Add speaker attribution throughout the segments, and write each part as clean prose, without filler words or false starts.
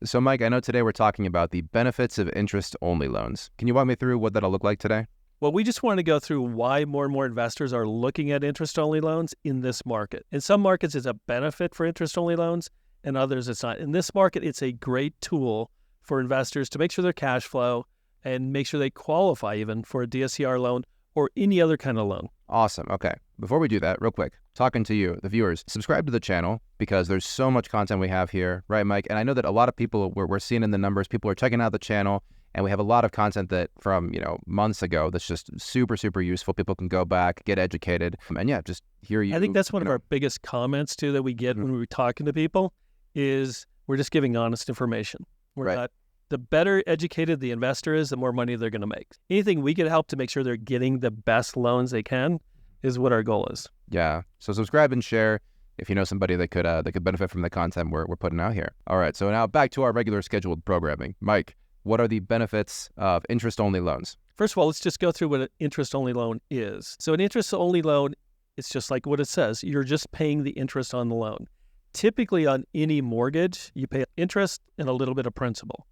Speaker 1: So Mike, I know today we're talking about the benefits of interest-only loans. Can you walk me through what that'll look like today?
Speaker 2: Well, we just want to go through why more and more investors are looking at interest-only loans in this market. In some markets, it's a benefit for interest-only loans, and others it's not. In this market, it's a great tool for investors to make sure their cash flow and make sure they qualify even for a DSCR loan or any other kind of loan.
Speaker 1: Awesome. Okay. Before we do that, real quick, talking to you, the viewers, subscribe to the channel because there's so much content we have here, right, Mike? And I know that a lot of people, we're seeing in the numbers, people are checking out the channel, and we have a lot of content that from, months ago that's just super, super useful. People can go back, get educated, and yeah, just hear you.
Speaker 2: I think that's one of our biggest comments, too, that we get when we're talking to people is we're just giving honest information. We're not. The better educated the investor is, the more money they're going to make. Anything we can help to make sure they're getting the best loans they can is what our goal is.
Speaker 1: Yeah. So subscribe and share if you know somebody that could benefit from the content we're putting out here. All right. So now back to our regular scheduled programming. Mike, what are the benefits of interest-only loans?
Speaker 2: First of all, let's just go through what an interest-only loan is. So an interest-only loan, it's just like what it says. You're just paying the interest on the loan. Typically on any mortgage, you pay interest and a little bit of principal.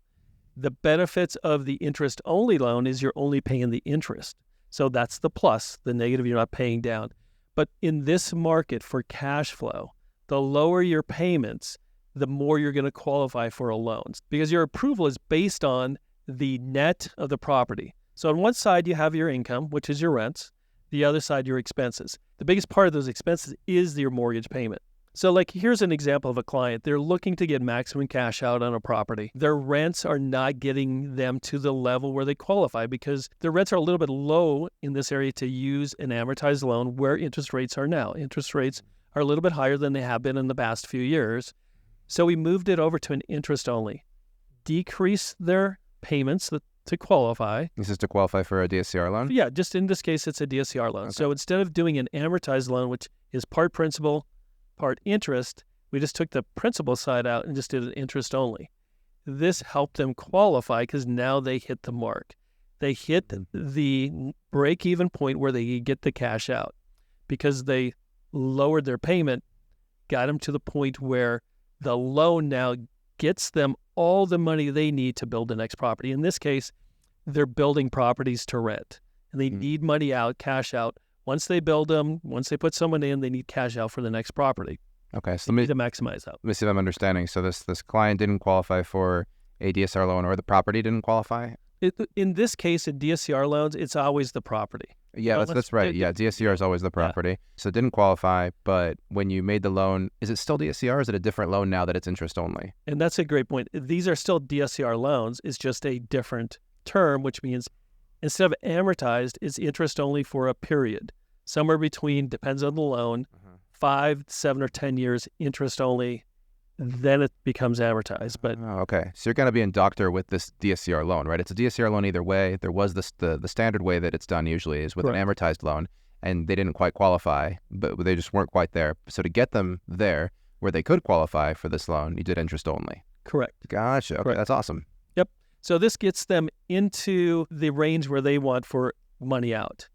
Speaker 2: The benefits of the interest-only loan is you're only paying the interest. So that's the plus. The negative, you're not paying down. But in this market for cash flow, the lower your payments, the more you're going to qualify for a loan because your approval is based on the net of the property. So on one side, you have your income, which is your rents. The other side, your expenses. The biggest part of those expenses is your mortgage payment. So here's an example of a client. They're looking to get maximum cash out on a property. Their rents are not getting them to the level where they qualify because their rents are a little bit low in this area to use an amortized loan where interest rates are now. Interest rates are a little bit higher than they have been in the past few years. So we moved it over to an interest only. Decrease their payments to qualify.
Speaker 1: This is to qualify for a DSCR loan?
Speaker 2: Yeah, just in this case, it's a DSCR loan. Okay. So instead of doing an amortized loan, which is part principal, part interest, we just took the principal side out and just did it interest only. This helped them qualify because now they hit the mark. They hit the break-even point where they get the cash out because they lowered their payment, got them to the point where the loan now gets them all the money they need to build the next property. In this case, they're building properties to rent, and they need money out, cash out. Once they build them, once they put someone in, they need cash out for the next property.
Speaker 1: Okay, so
Speaker 2: they need to maximize out.
Speaker 1: Let me see if I'm understanding. So this client didn't qualify for a DSCR loan, or the property didn't qualify?
Speaker 2: In this case, in DSCR loans, it's always the property.
Speaker 1: Yeah, that's right. Yeah, DSCR is always the property. Yeah. So it didn't qualify, but when you made the loan, is it still DSCR or is it a different loan now that it's interest only?
Speaker 2: And that's a great point. These are still DSCR loans. It's just a different term, which means instead of amortized, it's interest only for a period. Somewhere between, depends on the loan, 5, 7, or 10 years interest only. Then it becomes amortized. But
Speaker 1: okay, so you're going to be in doctor with this DSCR loan, right? It's a DSCR loan either way. There was the standard way that it's done usually is with an amortized loan, and they didn't quite qualify, but they just weren't quite there. So to get them there where they could qualify for this loan, you did interest only.
Speaker 2: Correct.
Speaker 1: Gotcha. Okay, that's awesome.
Speaker 2: Yep. So this gets them into the range where they want for money out.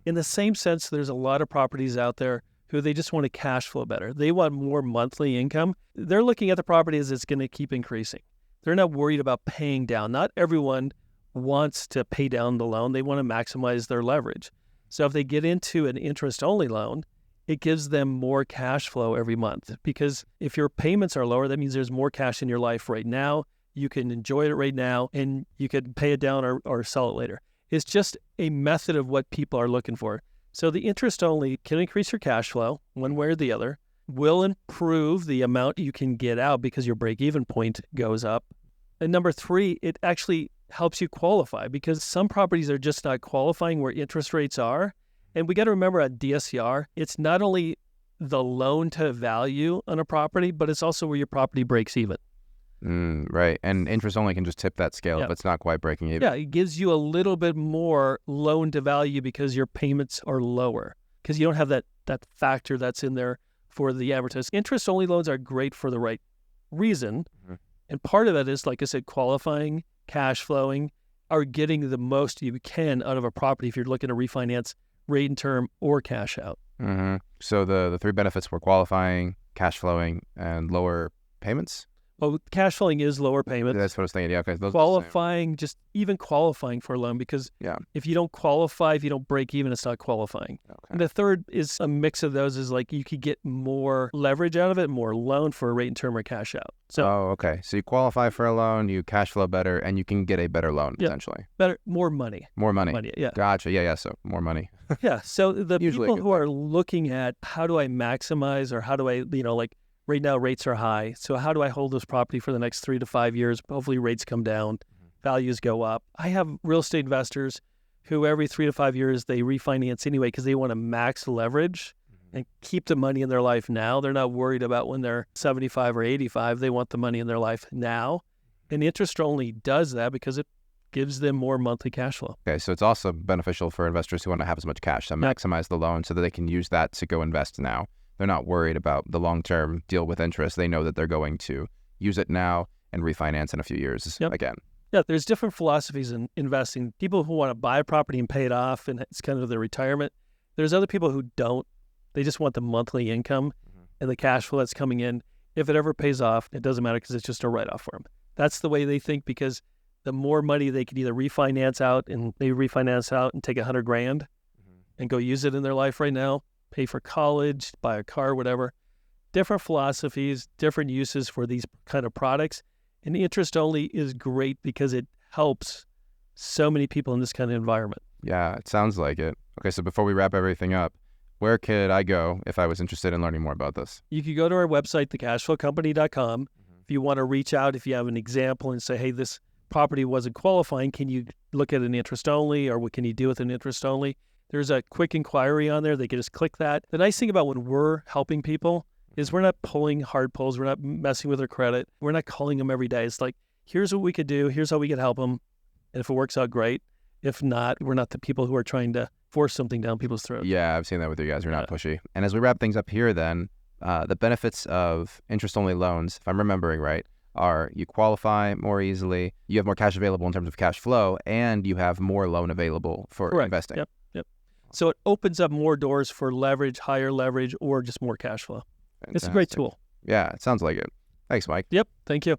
Speaker 2: In the same sense, there's a lot of properties out there who they just want to cash flow better. They want more monthly income. They're looking at the property as it's going to keep increasing. They're not worried about paying down. Not everyone wants to pay down the loan. They want to maximize their leverage. So if they get into an interest-only loan, it gives them more cash flow every month because if your payments are lower, that means there's more cash in your life right now. You can enjoy it right now and you can pay it down or sell it later. It's just a method of what people are looking for. So the interest only can increase your cash flow one way or the other, will improve the amount you can get out because your break-even point goes up. And number 3, it actually helps you qualify because some properties are just not qualifying where interest rates are. And we got to remember at DSCR, it's not only the loan to value on a property, but it's also where your property breaks even.
Speaker 1: Right. And interest only can just tip that scale if it's not quite breaking even.
Speaker 2: Yeah, it gives you a little bit more loan to value because your payments are lower because you don't have that factor that's in there for the amortized. Interest only loans are great for the right reason. And part of that is, like I said, qualifying, cash flowing, are getting the most you can out of a property if you're looking to refinance rate and term or cash out.
Speaker 1: So the 3 benefits were qualifying, cash flowing, and lower payments?
Speaker 2: Oh, cash flowing is lower payment.
Speaker 1: That's what I was thinking. Yeah, okay. Those are the same.
Speaker 2: Qualifying, just even qualifying for a loan, because
Speaker 1: Yeah.
Speaker 2: if you don't qualify, if you don't break even, it's not qualifying.
Speaker 1: Okay.
Speaker 2: And the third is a mix of those, is like you could get more leverage out of it, more loan for a rate and term or cash out. So
Speaker 1: Oh, okay. So you qualify for a loan, you cash flow better, and you can get a better loan
Speaker 2: Yeah.
Speaker 1: potentially.
Speaker 2: better, more money.
Speaker 1: More money.
Speaker 2: Yeah.
Speaker 1: Gotcha. Yeah, yeah. So more money.
Speaker 2: Yeah. So the
Speaker 1: Usually a
Speaker 2: people
Speaker 1: good
Speaker 2: who are looking at how do I maximize, or how do I, like right now rates are high. So how do I hold this property for the next 3 to 5 years? Hopefully rates come down, values go up. I have real estate investors who every 3 to 5 years they refinance anyway because they want to max leverage and keep the money in their life now. They're not worried about when they're 75 or 85. They want the money in their life now. And interest only does that because it gives them more monthly cash flow.
Speaker 1: Okay, so it's also beneficial for investors who want to have as much cash to maximize the loan so that they can use that to go invest now. They're not worried about the long-term deal with interest. They know that they're going to use it now and refinance in a few years again.
Speaker 2: Yeah, there's different philosophies in investing. People who want to buy a property and pay it off, and it's kind of their retirement. There's other people who don't. They just want the monthly income and the cash flow that's coming in. If it ever pays off, it doesn't matter because it's just a write-off for them. That's the way they think, because the more money they could either refinance out, and they refinance out and take $100,000 and go use it in their life right now, pay for college, buy a car, whatever. Different philosophies, different uses for these kind of products. And interest only is great because it helps so many people in this kind of environment.
Speaker 1: Yeah, it sounds like it. Okay, so before we wrap everything up, where could I go if I was interested in learning more about this?
Speaker 2: You could go to our website, thecashflowcompany.com. If you want to reach out, if you have an example and say, hey, this property wasn't qualifying, can you look at an interest only, or what can you do with an interest only? There's a quick inquiry on there. They can just click that. The nice thing about when we're helping people is we're not pulling hard pulls. We're not messing with their credit. We're not calling them every day. It's like, here's what we could do. Here's how we could help them. And if it works out, great. If not, we're not the people who are trying to force something down people's throats.
Speaker 1: Yeah, I've seen that with you guys. You're not pushy. And as we wrap things up here then, the benefits of interest-only loans, if I'm remembering right, are you qualify more easily, you have more cash available in terms of cash flow, and you have more loan available for investing.
Speaker 2: Yep. So it opens up more doors for leverage, higher leverage, or just more cash flow.
Speaker 1: Fantastic.
Speaker 2: It's a great tool.
Speaker 1: Yeah, it sounds like it. Thanks, Mike.
Speaker 2: Yep. Thank you.